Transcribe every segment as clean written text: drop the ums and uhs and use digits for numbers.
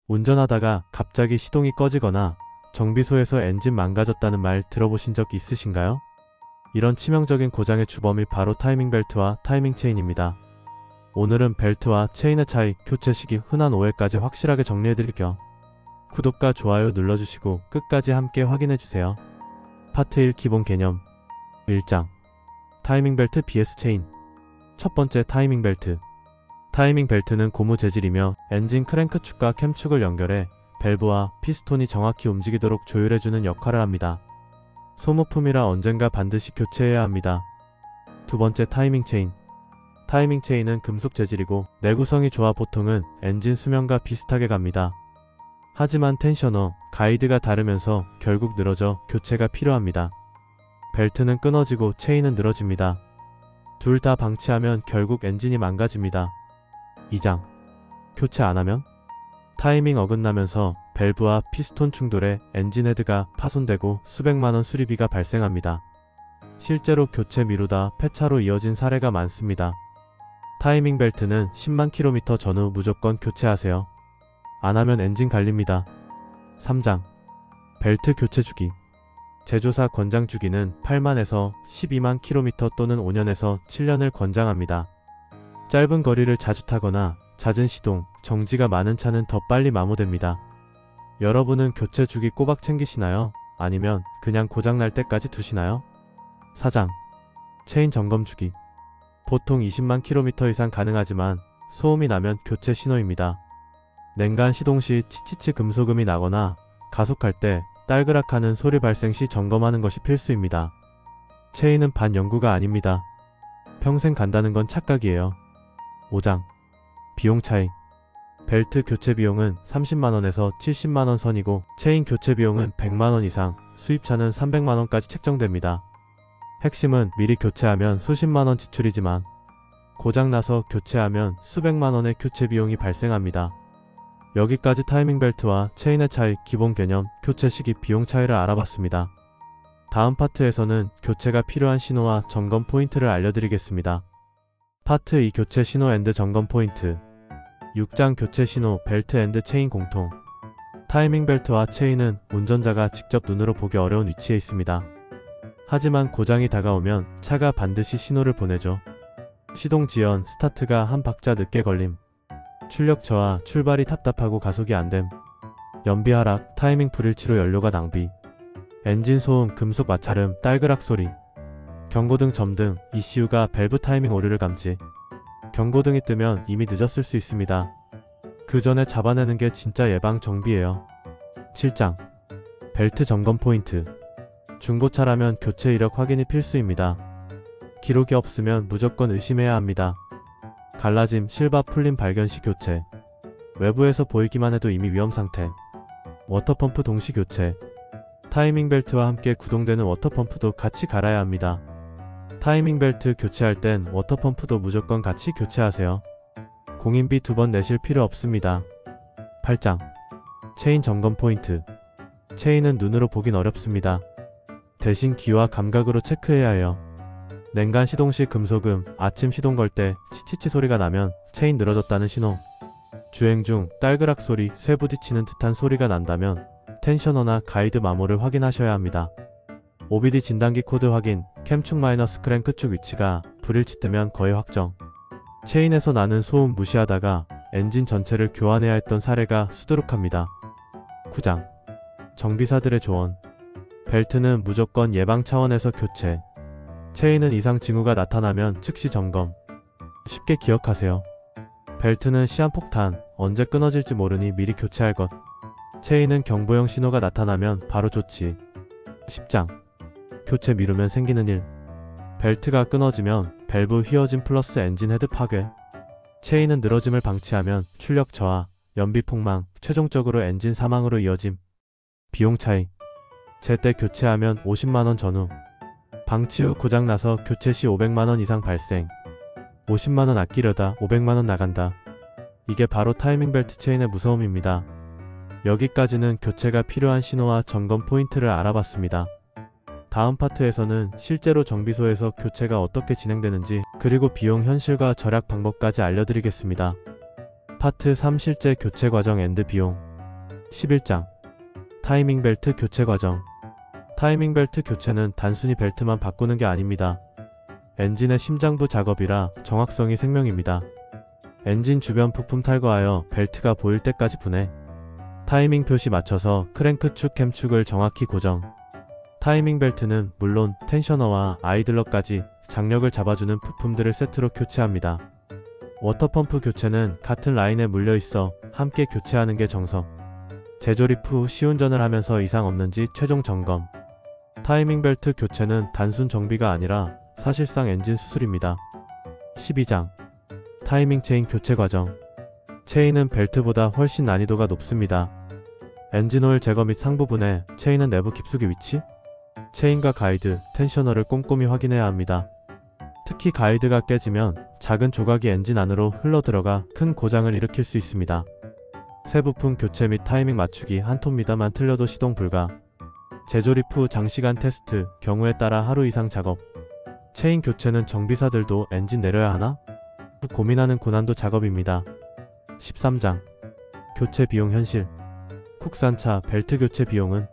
운전하다가 갑자기 시동이 꺼지거나 정비소에서 엔진 망가졌다는 말 들어보신 적 있으신가요? 이런 치명적인 고장의 주범이 바로 타이밍 벨트와 타이밍 체인입니다. 오늘은 벨트와 체인의 차이, 교체 시기, 흔한 오해까지 확실하게 정리해드릴게요. 구독과 좋아요 눌러주시고 끝까지 함께 확인해주세요. 파트 1 기본 개념 1장 타이밍 벨트 vs 체인. 첫 번째, 타이밍 벨트. 타이밍 벨트는 고무 재질이며 엔진 크랭크축과 캠축을 연결해 밸브와 피스톤이 정확히 움직이도록 조율해주는 역할을 합니다. 소모품이라 언젠가 반드시 교체해야 합니다. 두 번째, 타이밍 체인. 타이밍 체인은 금속 재질이고 내구성이 좋아 보통은 엔진 수명과 비슷하게 갑니다. 하지만 텐셔너, 가이드가 다르면서 결국 늘어져 교체가 필요합니다. 벨트는 끊어지고 체인은 늘어집니다. 둘 다 방치하면 결국 엔진이 망가집니다. 2장 교체 안하면? 타이밍 어긋나면서 밸브와 피스톤 충돌에 엔진 헤드가 파손되고 수백만원 수리비가 발생합니다. 실제로 교체 미루다 폐차로 이어진 사례가 많습니다. 타이밍 벨트는 10만 km 전후 무조건 교체하세요. 안하면 엔진 갈립니다. 3장 벨트 교체 주기. 제조사 권장 주기는 8만에서 12만 km 또는 5년에서 7년을 권장합니다. 짧은 거리를 자주 타거나 잦은 시동, 정지가 많은 차는 더 빨리 마모됩니다. 여러분은 교체 주기 꼬박 챙기시나요? 아니면 그냥 고장날 때까지 두시나요? 4장 체인 점검 주기. 보통 20만 km 이상 가능하지만 소음이 나면 교체 신호입니다. 냉간 시동 시 치치치 금속음이 나거나 가속할 때 딸그락하는 소리 발생 시 점검하는 것이 필수입니다. 체인은 반영구가 아닙니다. 평생 간다는 건 착각이에요. 5장 비용 차이. 벨트 교체 비용은 30만원에서 70만원 선이고 체인 교체 비용은 100만원 이상, 수입차는 300만원까지 책정됩니다. 핵심은 미리 교체하면 수십만원 지출이지만 고장나서 교체하면 수백만원의 교체 비용이 발생합니다. 여기까지 타이밍 벨트와 체인의 차이, 기본 개념, 교체 시기, 비용 차이를 알아봤습니다. 다음 파트에서는 교체가 필요한 신호와 점검 포인트를 알려드리겠습니다. 파트 2 교체 신호 앤드 점검 포인트. 6장 교체 신호, 벨트 앤드 체인 공통. 타이밍 벨트와 체인은 운전자가 직접 눈으로 보기 어려운 위치에 있습니다. 하지만 고장이 다가오면 차가 반드시 신호를 보내죠. 시동 지연, 스타트가 한 박자 늦게 걸림, 출력 저하, 출발이 답답하고 가속이 안됨, 연비 하락, 타이밍 불일치로 연료가 낭비, 엔진 소음, 금속 마찰음, 딸그락 소리, 경고등 점등, ECU가 밸브 타이밍 오류를 감지. 경고등이 뜨면 이미 늦었을 수 있습니다. 그 전에 잡아내는 게 진짜 예방 정비예요. 7장 벨트 점검 포인트. 중고차라면 교체 이력 확인이 필수입니다. 기록이 없으면 무조건 의심해야 합니다. 갈라짐, 실바 풀림 발견 시 교체. 외부에서 보이기만 해도 이미 위험 상태. 워터펌프 동시 교체. 타이밍 벨트와 함께 구동되는 워터펌프도 같이 갈아야 합니다. 타이밍 벨트 교체할 땐 워터펌프도 무조건 같이 교체하세요. 공인비 2번 내실 필요 없습니다. 8장 체인 점검 포인트. 체인은 눈으로 보긴 어렵습니다. 대신 귀와 감각으로 체크해야 해요. 냉간 시동 시 금속음, 아침 시동 걸 때 치치치 소리가 나면 체인 늘어졌다는 신호. 주행 중 딸그락 소리, 쇠 부딪히는 듯한 소리가 난다면 텐셔너나 가이드 마모를 확인하셔야 합니다. OBD 진단기 코드 확인, 캠축 마이너스 크랭크축 위치가 불일치 뜨면 거의 확정. 체인에서 나는 소음 무시하다가 엔진 전체를 교환해야 했던 사례가 수두룩합니다. 9장 정비사들의 조언. 벨트는 무조건 예방 차원에서 교체. 체인은 이상 징후가 나타나면 즉시 점검. 쉽게 기억하세요. 벨트는 시한폭탄, 언제 끊어질지 모르니 미리 교체할 것. 체인은 경보형 신호가 나타나면 바로 조치. 10장 교체 미루면 생기는 일. 벨트가 끊어지면 밸브 휘어짐 플러스 엔진 헤드 파괴. 체인은 늘어짐을 방치하면 출력 저하, 연비 폭망, 최종적으로 엔진 사망으로 이어짐. 비용 차이. 제때 교체하면 50만원 전후. 방치 후 고장나서 교체 시 500만원 이상 발생. 50만원 아끼려다 500만원 나간다. 이게 바로 타이밍 벨트 체인의 무서움입니다. 여기까지는 교체가 필요한 신호와 점검 포인트를 알아봤습니다. 다음 파트에서는 실제로 정비소에서 교체가 어떻게 진행되는지, 그리고 비용 현실과 절약 방법까지 알려드리겠습니다. 파트 3 실제 교체 과정 앤드 비용. 11장 타이밍 벨트 교체 과정. 타이밍 벨트 교체는 단순히 벨트만 바꾸는 게 아닙니다. 엔진의 심장부 작업이라 정확성이 생명입니다. 엔진 주변 부품 탈거하여 벨트가 보일 때까지 분해, 타이밍 표시 맞춰서 크랭크 축 캠축을 정확히 고정. 타이밍 벨트는 물론 텐셔너와 아이들러까지 장력을 잡아주는 부품들을 세트로 교체합니다. 워터펌프 교체는 같은 라인에 물려있어 함께 교체하는 게 정석. 재조립 후 시운전을 하면서 이상 없는지 최종 점검. 타이밍 벨트 교체는 단순 정비가 아니라 사실상 엔진 수술입니다. 12장 타이밍 체인 교체 과정. 체인은 벨트보다 훨씬 난이도가 높습니다. 엔진오일 제거 및 상부분에 체인은 내부 깊숙이 위치, 체인과 가이드, 텐셔너를 꼼꼼히 확인해야 합니다. 특히 가이드가 깨지면 작은 조각이 엔진 안으로 흘러들어가 큰 고장을 일으킬 수 있습니다. 새 부품 교체 및 타이밍 맞추기 한 톤미터만 틀려도 시동 불가. 재조립 후 장시간 테스트, 경우에 따라 하루 이상 작업. 체인 교체는 정비사들도 엔진 내려야 하나? 고민하는 고난도 작업입니다. 13장 교체 비용 현실. 국산차 벨트 교체 비용은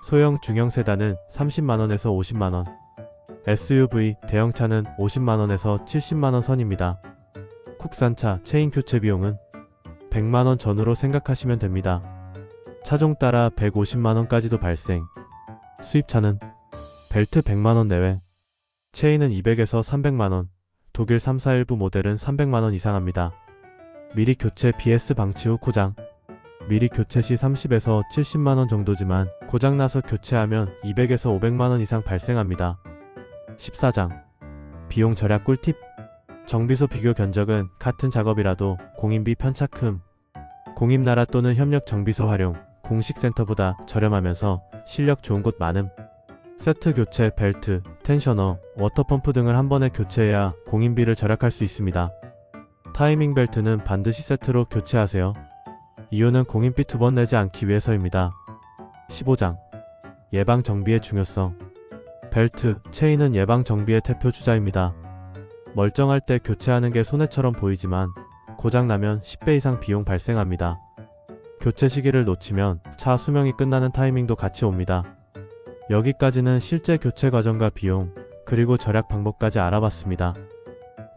소형 중형 세단은 30만원에서 50만원, SUV 대형차는 50만원에서 70만원 선입니다. 국산차 체인 교체 비용은 100만원 전후로 생각하시면 됩니다. 차종 따라 150만원까지도 발생. 수입차는 벨트 100만원 내외, 체인은 200에서 300만원, 독일 341부 모델은 300만원 이상 합니다. 미리 교체 BS 방치 후 고장. 미리 교체 시 30에서 70만원 정도지만 고장나서 교체하면 200에서 500만원 이상 발생합니다. 14장 비용 절약 꿀팁. 정비소 비교 견적은 같은 작업이라도 공임비 편차큼. 공임나라 또는 협력 정비소 활용, 공식 센터보다 저렴하면서 실력 좋은 곳 많음. 세트 교체 벨트, 텐셔너, 워터펌프 등을 한 번에 교체해야 공임비를 절약할 수 있습니다. 타이밍 벨트는 반드시 세트로 교체하세요. 이유는 공임비 2번 내지 않기 위해서입니다. 15장 예방 정비의 중요성. 벨트, 체인은 예방 정비의 대표 주자입니다. 멀쩡할 때 교체하는 게 손해처럼 보이지만 고장나면 10배 이상 비용 발생합니다. 교체 시기를 놓치면 차 수명이 끝나는 타이밍도 같이 옵니다. 여기까지는 실제 교체 과정과 비용, 그리고 절약 방법까지 알아봤습니다.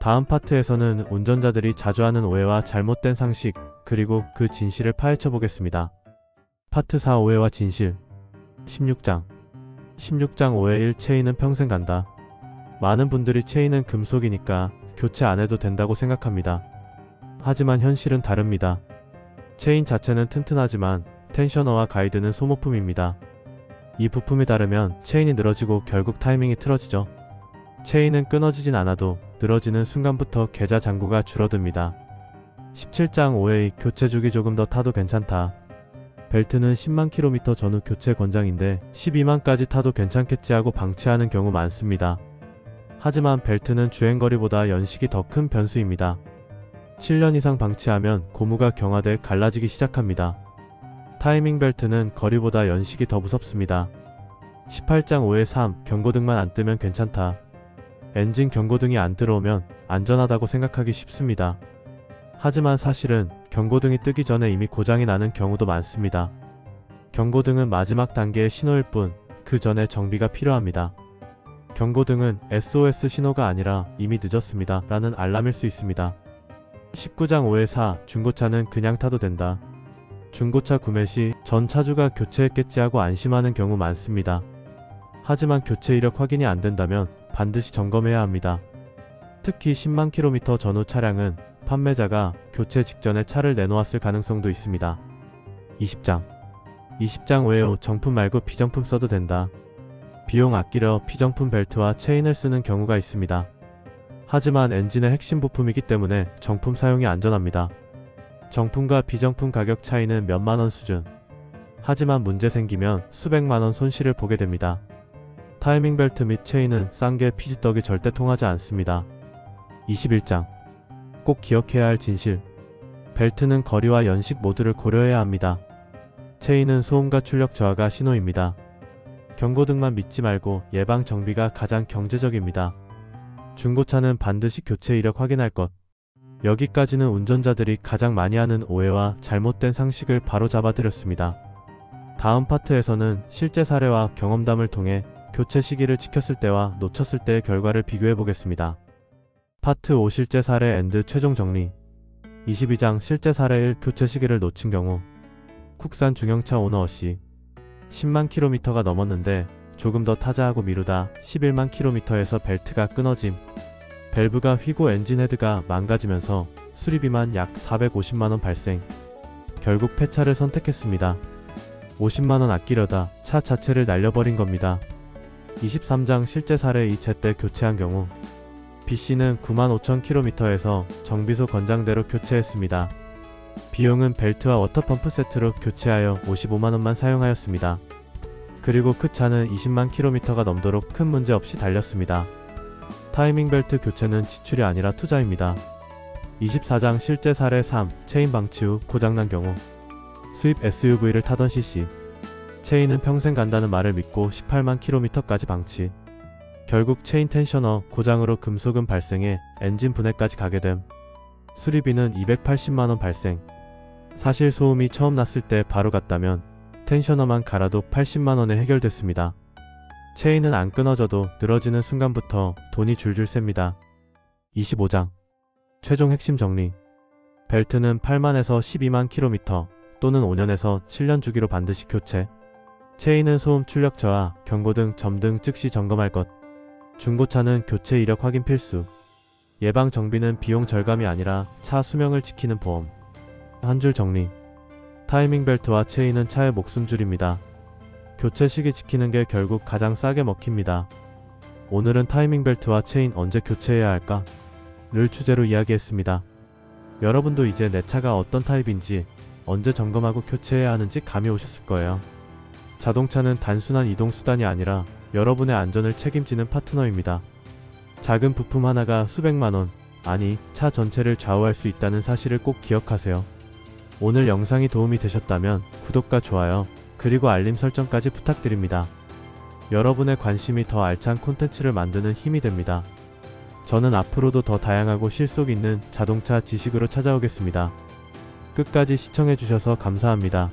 다음 파트에서는 운전자들이 자주 하는 오해와 잘못된 상식, 그리고 그 진실을 파헤쳐 보겠습니다. 파트 4 오해와 진실. 16장 오해 1 체인은 평생 간다. 많은 분들이 체인은 금속이니까 교체 안 해도 된다고 생각합니다. 하지만 현실은 다릅니다. 체인 자체는 튼튼하지만 텐셔너와 가이드는 소모품입니다. 이 부품이 다르면 체인이 늘어지고 결국 타이밍이 틀어지죠. 체인은 끊어지진 않아도 늘어지는 순간부터 계좌 잔고가 줄어듭니다. 17장 오해 2 교체 주기 조금 더 타도 괜찮다. 벨트는 10만 km 전후 교체 권장인데 12만까지 타도 괜찮겠지 하고 방치하는 경우 많습니다. 하지만 벨트는 주행거리보다 연식이 더 큰 변수입니다. 7년 이상 방치하면 고무가 경화돼 갈라지기 시작합니다. 타이밍 벨트는 거리보다 연식이 더 무섭습니다. 18장 오해 3 경고등만 안 뜨면 괜찮다. 엔진 경고등이 안 들어오면 안전하다고 생각하기 쉽습니다. 하지만 사실은 경고등이 뜨기 전에 이미 고장이 나는 경우도 많습니다. 경고등은 마지막 단계의 신호일 뿐, 그 전에 정비가 필요합니다. 경고등은 SOS 신호가 아니라 이미 늦었습니다 라는 알람일 수 있습니다. 19장 오해 4 중고차는 그냥 타도 된다. 중고차 구매 시 전 차주가 교체했겠지 하고 안심하는 경우 많습니다. 하지만 교체 이력 확인이 안 된다면 반드시 점검해야 합니다. 특히 10만 km 전후 차량은 판매자가 교체 직전에 차를 내놓았을 가능성도 있습니다. 20장 오해 5 정품 말고 비정품 써도 된다. 비용 아끼려 비정품 벨트와 체인을 쓰는 경우가 있습니다. 하지만 엔진의 핵심 부품이기 때문에 정품 사용이 안전합니다. 정품과 비정품 가격 차이는 몇만원 수준. 하지만 문제 생기면 수백만원 손실을 보게 됩니다. 타이밍 벨트 및 체인은 싼 게 피지떡이 절대 통하지 않습니다. 21장 꼭 기억해야 할 진실. 벨트는 거리와 연식 모두를 고려해야 합니다. 체인은 소음과 출력 저하가 신호입니다. 경고등만 믿지 말고 예방 정비가 가장 경제적입니다. 중고차는 반드시 교체 이력 확인할 것. 여기까지는 운전자들이 가장 많이 하는 오해와 잘못된 상식을 바로잡아 드렸습니다. 다음 파트에서는 실제 사례와 경험담을 통해 교체 시기를 지켰을 때와 놓쳤을 때의 결과를 비교해 보겠습니다. 파트 5 실제 사례 앤드 최종 정리. 22장 실제 사례 1 교체 시기를 놓친 경우. 국산 중형차 오너 씨 10만 킬로미터가 넘었는데 조금 더 타자하고 미루다 11만 킬로미터에서 벨트가 끊어짐. 밸브가 휘고 엔진 헤드가 망가지면서 수리비만 약 450만원 발생. 결국 폐차를 선택했습니다. 50만원 아끼려다 차 자체를 날려버린 겁니다. 23장 실제 사례 2 제때 교체한 경우. B씨는 95,000km에서 정비소 권장대로 교체했습니다. 비용은 벨트와 워터펌프 세트로 교체하여 55만원만 사용하였습니다. 그리고 그 차는 20만 km가 넘도록 큰 문제 없이 달렸습니다. 타이밍 벨트 교체는 지출이 아니라 투자입니다. 24장 실제 사례 3 체인 방치 후 고장난 경우. 수입 SUV를 타던 C씨. 체인은 평생 간다는 말을 믿고 18만 km까지 방치. 결국 체인 텐셔너 고장으로 금속은 발생해 엔진 분해까지 가게 됨. 수리비는 280만원 발생. 사실 소음이 처음 났을 때 바로 갔다면 텐셔너만 갈아도 80만원에 해결됐습니다. 체인은 안 끊어져도 늘어지는 순간부터 돈이 줄줄 셉니다. 25장 최종 핵심 정리. 벨트는 8만에서 12만 km 또는 5년에서 7년 주기로 반드시 교체. 체인은 소음 출력 저하, 경고등, 점등 즉시 점검할 것. 중고차는 교체 이력 확인 필수. 예방 정비는 비용 절감이 아니라 차 수명을 지키는 보험. 한 줄 정리. 타이밍 벨트와 체인은 차의 목숨줄입니다. 교체 시기 지키는 게 결국 가장 싸게 먹힙니다. 오늘은 타이밍 벨트와 체인 언제 교체해야 할까? 를 주제로 이야기했습니다. 여러분도 이제 내 차가 어떤 타입인지, 언제 점검하고 교체해야 하는지 감이 오셨을 거예요. 자동차는 단순한 이동수단이 아니라 여러분의 안전을 책임지는 파트너입니다. 작은 부품 하나가 수백만원, 아니 차 전체를 좌우할 수 있다는 사실을 꼭 기억하세요. 오늘 영상이 도움이 되셨다면 구독과 좋아요, 그리고 알림 설정까지 부탁드립니다. 여러분의 관심이 더 알찬 콘텐츠를 만드는 힘이 됩니다. 저는 앞으로도 더 다양하고 실속 있는 자동차 지식으로 찾아오겠습니다. 끝까지 시청해주셔서 감사합니다.